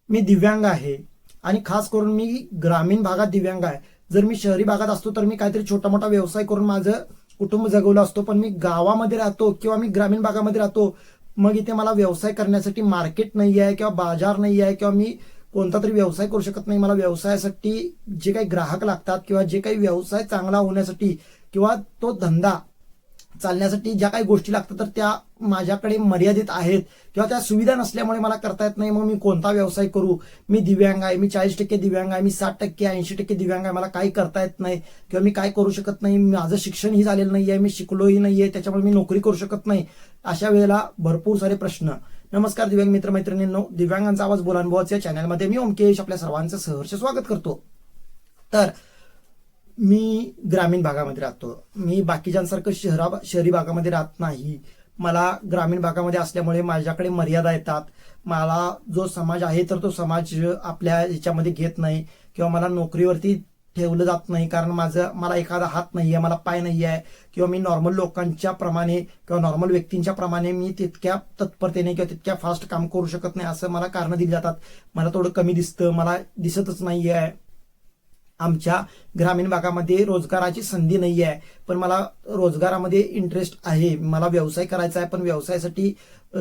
मी दिव्यांग आहे आणि खास करून मी ग्रामीण भागात दिव्यांग आहे. जर मी शहरी भागात असतो तर मी काहीतरी छोटा मोठा व्यवसाय करून माझं कुटुंब जगवलं असतो, पण मी गावामध्ये राहतो किंवा मी ग्रामीण भागामध्ये राहतो. मग इथे मला व्यवसाय करण्यासाठी मार्केट नाही आहे किंवा बाजार नाही आहे किंवा मी कोणता तरी व्यवसाय करू शकत नाही. मला व्यवसायासाठी जे काही ग्राहक लागतात किंवा जे काही व्यवसाय चांगला होण्यासाठी किंवा तो धंदा चालण्यासाठी ज्या काही गोष्टी लागतात तर त्या माझ्याकडे मर्यादित आहेत किंवा त्या सुविधा नसल्यामुळे मला करता येत नाही. मग मी कोणता व्यवसाय करू? मी दिव्यांग आहे, मी 40% दिव्यांग आहे, मी 60% 80% दिव्यांग आहे, मला काही करता येत नाही किंवा मी काय करू शकत नाही. माझं शिक्षणही झालेलं नाहीये, मी शिकलोही नाहीये, त्याच्यामुळे मी नोकरी करू शकत नाही. अशा वेळेला भरपूर सारे प्रश्न. नमस्कार दिव्यांग मित्र मैत्रिणींनो, दिव्यांगांचा आवाज बोलानुभवाच्या या चॅनलमध्ये मी ओमकेश आपल्या सर्वांचं सहर्ष स्वागत करतो. तर मी ग्रामीण भागामध्ये राहतो. मी बाकीच्यांसारखं शहरी भागामध्ये राहत नाही. मला ग्रामीण भागामध्ये असल्यामुळे माझ्याकडे मर्यादा येतात. मला जो समाज आहे तर तो समाज आपल्या ह्याच्यामध्ये घेत नाही किंवा मला नोकरीवरती ठेवलं जात नाही, कारण मला एखादा हात नाही आहे, मला पाय नाही आहे किंवा मी नॉर्मल लोकांच्या प्रमाणे किंवा नॉर्मल व्यक्तींच्या प्रमाणे मी तितक्या तत्परतेने किंवा तितक्या फास्ट काम करू शकत नाही असं मला कारण दिली जातात. मला थोडं कमी दिसतं, मला दिसतच नाही आहे. आमच्या ग्रामीण भागामध्ये रोजगाराची संधी नाही आहे, पण मला रोजगारामध्ये इंटरेस्ट आहे. मला व्यवसाय करायचा आहे, पण व्यवसायासाठी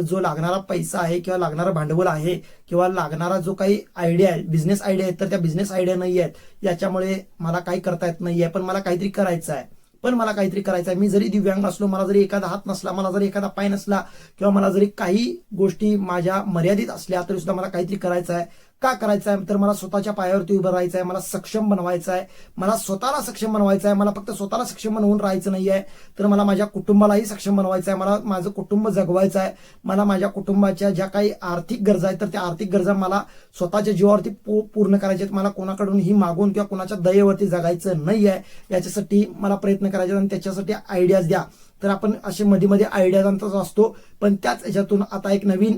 जो लागणारा पैसा आहे किंवा लागणारं भांडवल आहे किंवा लागणारा जो काही आयडिया आहे, बिझनेस आयडिया आहेत, तर त्या बिझनेस आयडिया नाही आहेत. याच्यामुळे मला काही करता येत नाहीये, पण मला काहीतरी करायचं आहे. मी जरी दिव्यांग असलो, मला जरी एखादा हात नसला, मला जरी एखादा पाय नसला किंवा मला जरी काही गोष्टी माझ्या मर्यादित असल्या तरी सुद्धा मला काहीतरी करायचं आहे. का करायचं आहे? तर मला स्वतःच्या पायावरती उभं राहायचं आहे, मला सक्षम बनवायचं आहे, मला स्वतःला सक्षम बनवायचं आहे. मला फक्त स्वतःला सक्षम बनवून राहायचं नाहीये, तर मला माझ्या कुटुंबालाही सक्षम बनवायचं आहे. मला माझं कुटुंब जगवायचं आहे. मला माझ्या कुटुंबाच्या ज्या काही आर्थिक गरजा आहेत तर त्या आर्थिक गरजा मला स्वतःच्या जीवावरती पूर्ण करायचे आहेत. मला कोणाकडूनही मागून किंवा कोणाच्या दयेवरती जगायचं नाही आहे. याच्यासाठी मला प्रयत्न करायचे आणि त्याच्यासाठी आयडियाज द्या. तर आपण असे मध्ये मध्ये आयडियाज आणतच असतो, पण त्याच ह्याच्यातून आता एक नवीन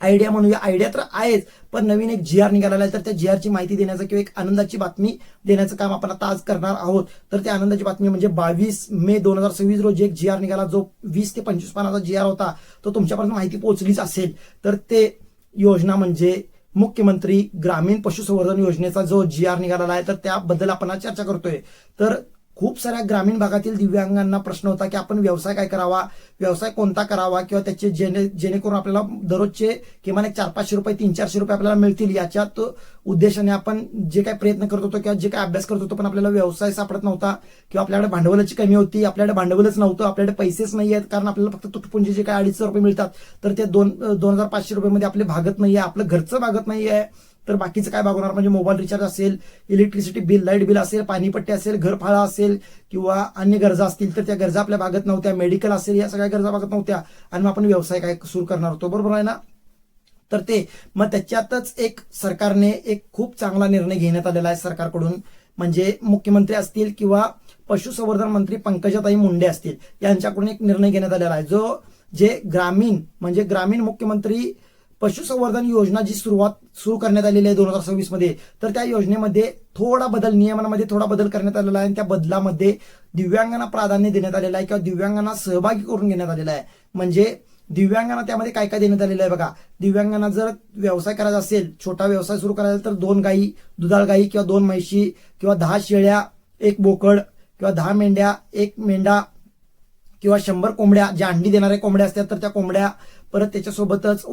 आयडिया म्हणूया. आयडिया तर आहेच, पण नवीन एक GR निघालेला आहे, तर त्या GRची माहिती देण्याचं किंवा एक आनंदाची बातमी देण्याचं काम आपण आता आज करणार आहोत. तर त्या आनंदाची बातमी म्हणजे 22 मे 2026 रोजी एक GR निघाला, जो 20 ते 25 पानाचा GR होता. तो तुमच्यापर्यंत माहिती पोहोचलीच असेल. तर ते योजना म्हणजे मुख्यमंत्री ग्रामीण पशुसंवर्धन योजनेचा जो GR निघालेला आहे, तर त्याबद्दल आपण आज चर्चा करतोय. तर खूप साऱ्या ग्रामीण भागातील दिव्यांगांना प्रश्न होता की आपण व्यवसाय काय करावा, व्यवसाय कोणता करावा किंवा त्याचे जेणेकरून आपल्याला दररोजचे किमान एक 400-500 रुपये 300-400 रुपये आपल्याला मिळतील, याच्यात उद्देशाने आपण जे काही प्रयत्न करत होतो किंवा जे काही अभ्यास करत होतो, पण आपल्याला व्यवसाय सापडत नव्हता किंवा आपल्याकडे भांडवलाची कमी होती. आपल्याकडे भांडवलच नव्हतं, आपल्याकडे पैसेच नाही आहेत, कारण आपल्याला फक्त तुटपुंजी जे काही 250 रुपये मिळतात तर ते 2,500 रुपये आपले भागत नाही आहे, आपलं घरचं भागत नाही आहे. तर बाकीचं काय भागवणार? म्हणजे मोबाईल रिचार्ज असेल, इलेक्ट्रिसिटी बिल, लाईट बिल असेल, पाणीपट्टी असेल, घरफाळा असेल किंवा अन्य गरजा असतील तर त्या गरजा आपल्या भागत नव्हत्या. मेडिकल असेल, या सगळ्या गरजा भागत नव्हत्या आणि मग आपण व्यवसाय काय सुरू करणार होतो, बरोबर आहे ना? तर मग त्याच्यातच एक सरकारने एक खूप चांगला निर्णय घेण्यात आलेला आहे सरकारकडून. म्हणजे मुख्यमंत्री असतील किंवा पशुसंवर्धन मंत्री पंकजाताई मुंडे असतील, यांच्याकडून एक निर्णय घेण्यात आलेला आहे, जे ग्रामीण मुख्यमंत्री पशुसंवर्धन योजना जी सुरू करण्यात आलेली आहे 2026 मध्ये, तर त्या योजनेमध्ये नियमांमध्ये थोडा बदल करण्यात आलेला आहे आणि त्या बदलामध्ये दिव्यांगांना प्राधान्य देण्यात आलेलं आहे किंवा दिव्यांगांना सहभागी करून घेण्यात आलेला आहे. म्हणजे दिव्यांगांना त्यामध्ये काय काय देण्यात आलेलं आहे बघा. दिव्यांगांना जर व्यवसाय करायचा असेल, छोटा व्यवसाय सुरू करायचा तर 2 गायी, दुधाळ गायी किंवा 2 म्हशी किंवा 10 शेळ्या, 1 बोकड किंवा 10 मेंढ्या, 1 मेंढा किंवा 100 कोंबड्या, ज्या अंडी देणाऱ्या कोंबड्या असतात तर त्या कोंबड्या. परत त्याच्यासोबतच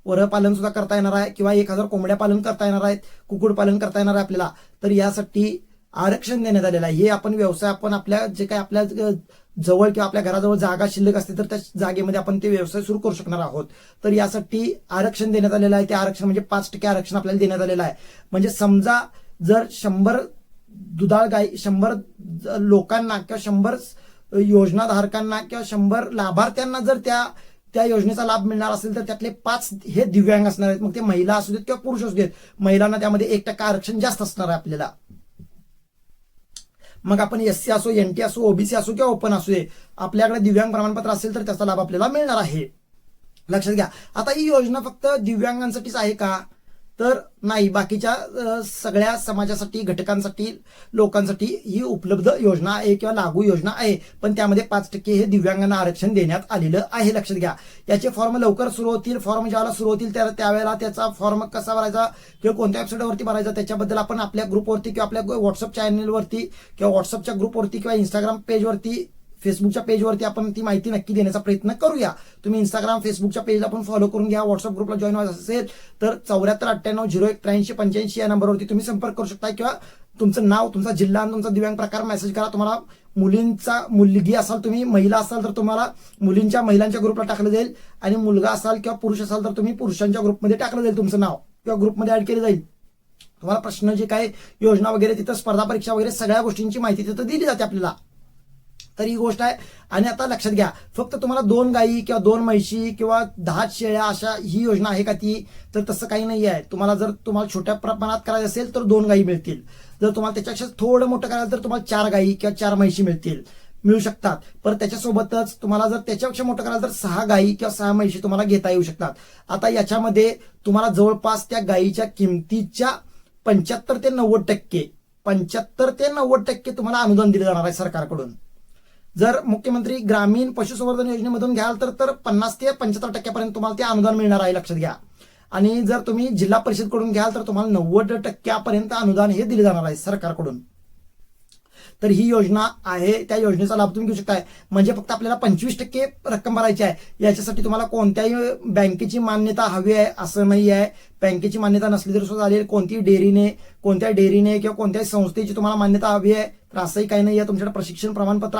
वरपालन सुद्धा करता येणार आहे किंवा 1000 कोंबड्या पालन करता येणार आहेत, कुक्कुट पालन करता येणार आहे आपल्याला. तर यासाठी आरक्षण देण्यात आलेलं आहे. हे आपण व्यवसाय आपल्या जे काही आपल्या जवळ किंवा आपल्या घराजवळ जागा शिल्लक असते तर त्या जागेमध्ये आपण ते व्यवसाय सुरू करू शकणार आहोत. तर यासाठी आरक्षण देण्यात आलेलं आहे. ते आरक्षण म्हणजे 5% आरक्षण आपल्याला देण्यात आलेलं आहे. म्हणजे समजा जर 100 दुधाळ गाई, 100 लोकांना किंवा 100 योजनाधारकांना किंवा 100 लाभार्थ्यांना जर त्या योजनेचा लाभ मिळणार असेल तर त्यातले 5 हे दिव्यांग असणार आहेत. मग ते महिला असू देत किंवा पुरुष असू देत, महिलांना त्यामध्ये 1% आरक्षण जास्त असणार आहे आपल्याला. मग आपण SC असो, NT असो, OBC असो किंवा ओपन असू दे, आपल्याकडे दिव्यांग प्रमाणपत्र असेल तर त्याचा लाभ आपल्याला मिळणार आहे. लक्षात घ्या. आता ही योजना फक्त दिव्यांगांसाठीच आहे का? तर नाही, बाकीच्या सगळ्या समाजासाठी, घटकांसाठी, लोकांसाठी ही उपलब्ध योजना आहे किंवा लागू योजना आहे, पण त्यामध्ये 5% हे दिव्यांगांना आरक्षण देण्यात आलेलं आहे. लक्षात घ्या. याचे फॉर्म लवकर सुरू होतील. फॉर्म ज्यावेळेला सुरू होतील त्यावेळेला त्याचा फॉर्म कसा भरायचा किंवा कोणत्या वेबसाईटवरती भरायचा त्याच्याबद्दल आपण आपल्या ग्रुपवरती किंवा आपल्या व्हॉट्सअप चॅनलवरती किंवा व्हॉट्सअपच्या ग्रुपवरती किंवा इंस्टाग्राम पेजवरती, फेसबुकच्या पेजवरती आपण ती माहिती नक्की देण्याचा प्रयत्न करूया. तुम्ही इंस्टाग्राम, फेसबुकच्या पेजला पण फॉलो करून घ्या. व्हॉट्सअप ग्रुपला जॉईन व्हायचं असेल तर 7498018385 या नंबरवरती तुम्ही संपर्क करू शकता किंवा तुमचं नाव, तुमचा जिल्हा आणि तुमचा दिव्यांग प्रकार मेसेज करा. तुम्हाला मुलगी असाल, तुम्ही महिला असाल तर तुम्हाला महिलांच्या ग्रुपला टाकलं जाईल आणि मुलगा असाल किंवा पुरुष असाल तर तुम्ही पुरुषांच्या ग्रुपमध्ये टाकलं जाईल तुमचं नाव किंवा ग्रुपमध्ये ऍड केलं जाईल. तुम्हाला प्रश्न जे काही योजना वगैरे तिथं स्पर्धा परीक्षा वगैरे सगळ्या गोष्टींची माहिती तिथं दिली जाते आपल्याला. तर ही गोष्ट आहे. आणि आता लक्षात घ्या, फक्त तुम्हाला 2 गायी किंवा 2 म्हशी किंवा 10 शेळ्या अशा ही योजना आहे का ती? तर तसं काही नाही आहे. जर तुम्हाला छोट्या प्रमाणात करायचं असेल तर 2 गायी मिळतील. जर तुम्हाला त्याच्यापेक्षा थोडं मोठं करायचं तर तुम्हाला 4 गायी किंवा 4 म्हशी मिळू शकतात. परत त्याच्यासोबतच तुम्हाला जर त्याच्यापेक्षा मोठं करायचं तर 6 गायी किंवा 6 म्हशी तुम्हाला घेता येऊ शकतात. आता याच्यामध्ये तुम्हाला जवळपास त्या गायीच्या किमतीच्या 75 ते 90% तुम्हाला अनुदान दिलं जाणार आहे सरकारकडून. जर मुख्यमंत्री ग्रामीण पशुसंवर्धन योजनेमधून घ्याल तर 50 ते 75% तुम्हाला ते अनुदान मिळणार आहे. लक्षात घ्या. आणि जर तुम्ही जिल्हा परिषदकडून घ्याल तर तुम्हाला 90% अनुदान हे दिले जाणार आहे सरकारकडून. तर ही योजना आहे, त्या योजनेचा लाभ तुम्ही घेऊ शकताय. म्हणजे फक्त आपल्याला 25% रक्कम भरायची आहे. याच्यासाठी तुम्हाला कोणत्याही बँकेची मान्यता हवी आहे असं नाही आहे. बँकेची मान्यता नसली तरी सुद्धा चालेल. कोणत्याही डेअरीने किंवा कोणत्याही संस्थेची तुम्हाला मान्यता हवी आहे तर असंही काही नाही आहे. तुमच्याकडे प्रशिक्षण प्रमाणपत्र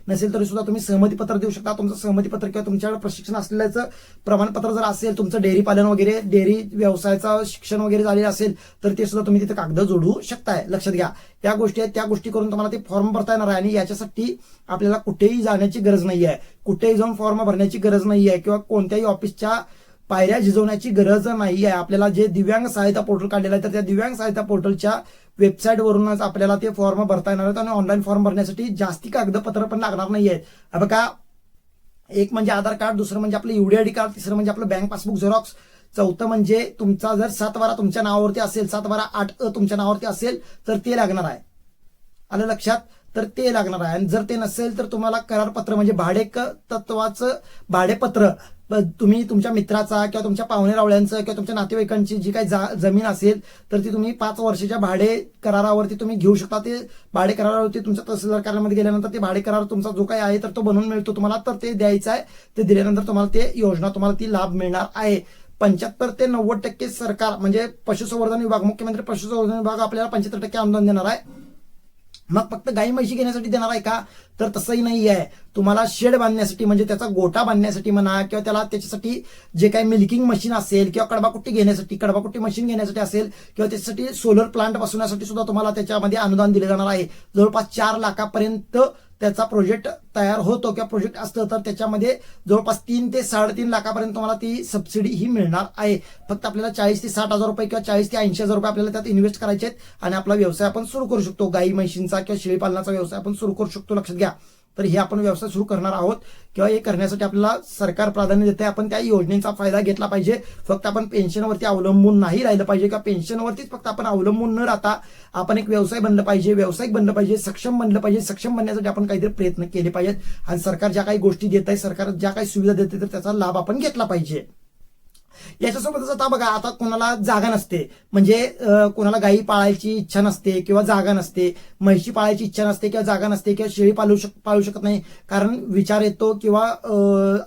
नसेल तरी सुद्धा तुम्ही सहमतीपत्र देऊ शकता. तुमचं सहमतीपत्र किंवा तुमच्याकडे प्रशिक्षण असलेल्याचं प्रमाणपत्र जर असेल, तुमचं डेअरी पालन वगैरे, डेअरी व्यवसायाचं शिक्षण वगैरे झालेलं असेल तर ते सुद्धा तुम्ही तिथे कागद जोडू शकताय. लक्षात घ्या. त्या गोष्टी आहेत, त्या गोष्टी करून तुम्हाला ते फॉर्म भरता येणार आहे. आणि याच्यासाठी आपल्याला कुठेही जाण्याची गरज नाही आहे, कुठेही जाऊन फॉर्म भरण्याची गरज नाही आहे किंवा कोणत्याही ऑफिसच्या पायऱ्या झिजवण्याची गरज नाही आहे. आपल्याला जे दिव्यांग सहायता पोर्टल काढलेलं आहे तर त्या दिव्यांग सहायता पोर्टलच्या वेबसाईटवरूनच आपल्याला ते फॉर्म भरता येणार आहेत. आणि ऑनलाईन फॉर्म भरण्यासाठी जास्ती कागदपत्र पण लागणार नाही आहेत. बघा, एक म्हणजे आधार कार्ड, दुसरं म्हणजे आपलं UDID कार्ड, तिसरं म्हणजे आपलं बँक पासबुक झेरॉक्स, चौथं म्हणजे तुमचा जर 7/12 तुमच्या नावावरती असेल, 7/12/8 तुमच्या नावावरती असेल तर ते लागणार आहे. आलं लक्षात? तर ते लागणार आहे. आणि जर ते नसेल तर तुम्हाला करारपत्र म्हणजे तत्वाचं भाडेपत्र तुम्ही तुमच्या मित्राचा किंवा तुमच्या पाहुणे रावळ्यांचं किंवा तुमच्या नातेवाईकांची जी काही जमीन असेल तर ती तुम्ही 5 वर्षाच्या भाडे करारावरती तुम्ही घेऊ शकता. ते भाडे करारावरती तुमच्या तहसीलदार कार्यालयामध्ये गेल्यानंतर ते भाडे करार तुमचा जो काही आहे तर तो बनवून मिळतो तुम्हाला. तर ते द्यायचं आहे. ते दिल्यानंतर तुम्हाला ते योजना तुम्हाला ती लाभ मिळणार आहे. 75 ते 90% सरकार म्हणजे पशुसंवर्धन विभाग, मुख्यमंत्री पशुसंवर्धन विभाग आपल्याला 75% अनुदान देणार आहे. मग फक्त गाई म्हशी घेण्यासाठी देणार आहे का? तर तसंही नाही आहे. तुम्हाला शेड बांधण्यासाठी म्हणजे त्याचा गोठा बांधण्यासाठी म्हणा किंवा त्याच्यासाठी जे काही मिल्किंग मशीन असेल किंवा कडबाकुट्टी मशीन घेण्यासाठी असेल किंवा त्याच्यासाठी सोलर प्लांट बसवण्यासाठी सुद्धा तुम्हाला त्याच्यामध्ये अनुदान दिले जाणार आहे. जवळपास 4 लाखापर्यंत त्याचा प्रोजेक्ट तयार होतो किंवा प्रोजेक्ट असतं तर त्याच्यामध्ये जवळपास 3 ते 3.5 लाखापर्यंत तुम्हाला ती सबसिडी ही मिळणार आहे. फक्त आपल्याला 40 ते 60 हजार रुपये किंवा 40 ते 80 हजार रुपये आपल्याला त्यात इन्व्हेस्ट करायचे आहेत आणि आपला व्यवसाय आपण सुरू करू शकतो. गाई म्हशींचा किंवा शेळी पालनाचा व्यवसाय आपण सुरू करू शकतो. लक्षात घ्या. तर हे आपण व्यवसाय सुरू करणार आहोत किंवा हे करण्यासाठी आपल्याला सरकार प्राधान्य देते. आपण त्या योजनेचा फायदा घेतला पाहिजे. फक्त आपण पेन्शनवरती अवलंबून नाही राहिलं पाहिजे किंवा पेन्शनवरतीच फक्त आपण अवलंबून न राहता आपण एक व्यवसाय बनलं पाहिजे, व्यावसायिक बनलं पाहिजे, सक्षम बनलं पाहिजे. सक्षम बनण्यासाठी आपण काहीतरी प्रयत्न केले पाहिजेत आणि सरकार ज्या काही गोष्टी देत आहे, सरकार ज्या काही सुविधा देते तर त्याचा लाभ आपण घेतला पाहिजे. याच्यासोबतच आता बघा, आता कोणाला जागा नसते म्हणजे कोणाला गायी पाळायची इच्छा नसते किंवा जागा नसते, म्हशी पाळायची इच्छा नसते किंवा जागा नसते किंवा शेळी पाळू शकत नाही कारण विचार येतो किंवा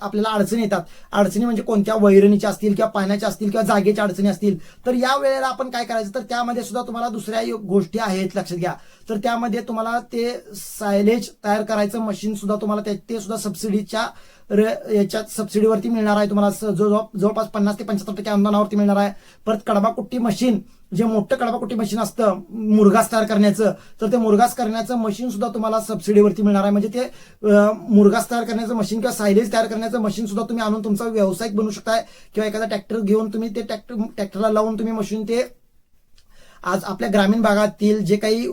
आपल्याला अडचणी येतात. अडचणी म्हणजे कोणत्या वैरणीच्या असतील किंवा पाण्याच्या असतील किंवा जागेच्या अडचणी असतील. तर या वेळेला आपण काय करायचं तर त्यामध्ये सुद्धा तुम्हाला दुसऱ्या गोष्टी आहेत. लक्षात घ्या. तर त्यामध्ये तुम्हाला ते सायलेज तयार करायचं मशीन सुद्धा तुम्हाला ते सुद्धा सबसिडीच्या याच्यात सबसिडीवरती मिळणार आहे. तुम्हाला जवळपास 50 ते 75% अनुदानावरती मिळणार आहे. परत कडबाकुट्टी मशीन, जे मोठं कडबाकुट्टी मशीन असतं मुरघास तयार करण्याचं, तर ते मुरघास करण्याचं मशीन सुद्धा तुम्हाला सबसिडीवरती मिळणार आहे. म्हणजे ते मुरघास तयार करण्याचं मशीन किंवा सायलेज तयार करण्याचं मशीन सुद्धा तुम्ही आणून तुमचा व्यावसायिक बनवू शकताय किंवा एखादा ट्रॅक्टर घेऊन तुम्ही ते ट्रॅक्टरला लावून तुम्ही मशीन ते आज आपल्या ग्रामीण भागातील जे काही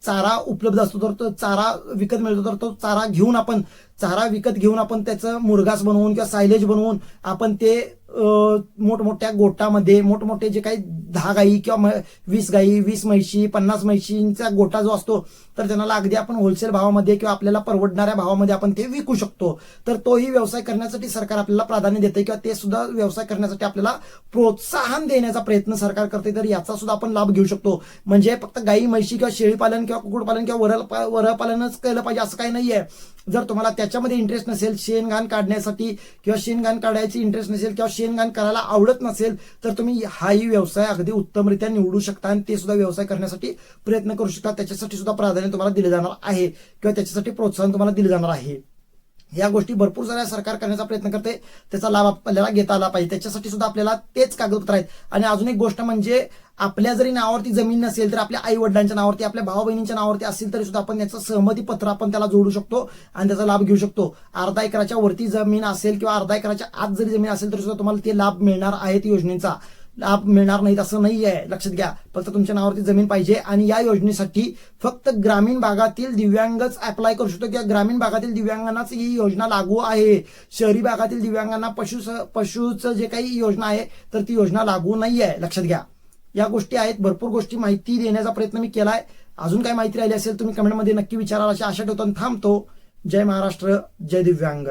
चारा उपलब्ध असतो तर तो चारा विकत मिळतो तर तो चारा विकत घेऊन आपण त्याचं मुरघास बनवून किंवा सायलेज बनवून आपण ते मोठमोठ्या गोटामध्ये मोठमोठे जे काही 10 गायी किंवा 20 गायी, 20 म्हशी, 50 म्हशींचा गोटा जो असतो, तर त्यांना अगदी आपण होलसेल भावामध्ये किंवा आपल्याला परवडणाऱ्या भावामध्ये आपण ते विकू शकतो. तर तोही व्यवसाय करण्यासाठी सरकार आपल्याला प्राधान्य देते किंवा ते सुद्धा व्यवसाय करण्यासाठी आपल्याला प्रोत्साहन देण्याचा प्रयत्न सरकार करते. तर याचा सुद्धा आपण लाभ घेऊ शकतो. म्हणजे फक्त गायी म्हशी किंवा शेळीपालन किंवा कुक्कुटपालन किंवा वरपालनच केलं पाहिजे असं काही नाहीये. जर तुम्हाला त्याच्यामध्ये इंटरेस्ट नसेल, शेणघाण काढण्यासाठी किंवा शेणघाण काढायची इंटरेस्ट नसेल किंवा शेणघाण करायला आवडत नसेल, तर तुम्ही हाही व्यवसाय अगदी उत्तमरित्या निवडू शकता आणि ते सुद्धा व्यवसाय करण्यासाठी प्रयत्न करू शकता. त्याच्यासाठी सुद्धा प्राधान्य तुम्हाला दिले जाणार आहे किंवा त्याच्यासाठी प्रोत्साहन तुम्हाला दिले जाणार आहे. या गोष्टी भरपूर साऱ्या सरकार करण्याचा प्रयत्न करते, त्याचा लाभ आपल्याला घेता आला पाहिजे. त्याच्यासाठी सुद्धा आपल्याला तेच कागदपत्र आहेत. आणि अजून एक गोष्ट म्हणजे आपल्या जरी नावावरती जमीन नसेल तर आपल्या आई वडिलांच्या नावावरती, आपल्या भाऊ बहिणींच्या नावावरती असेल तरी सुद्धा आपण याचं सहमती पत्र आपण त्याला जोडू शकतो आणि त्याचा लाभ घेऊ शकतो. अर्धा एकराच्या वरती जमीन असेल किंवा अर्धा एकराच्या आत जरी जमीन असेल तरी सुद्धा तुम्हाला ते लाभ मिळणार आहेत. योजनेचा लाभ मिळणार नाहीत असं नाही आहे, लक्षात घ्या. फक्त तुमच्या नावावरती जमीन पाहिजे. आणि या योजनेसाठी फक्त ग्रामीण भागातील दिव्यांगच अप्लाय करू शकतो किंवा ग्रामीण भागातील दिव्यांगांनाच ही योजना लागू आहे. शहरी भागातील दिव्यांगांना पशुचं जे काही योजना आहे तर ती योजना लागू नाही आहे, लक्षात घ्या. या गोष्टी आहेत, भरपूर गोष्टी माहिती देण्याचा प्रयत्न मी केलाय. अजून काय माहिती राहिली असेल तुम्ही कमेंटमध्ये नक्की विचाराल अशी आशा ठेवतो आणि थांबतो. जय महाराष्ट्र, जय दिव्यांग.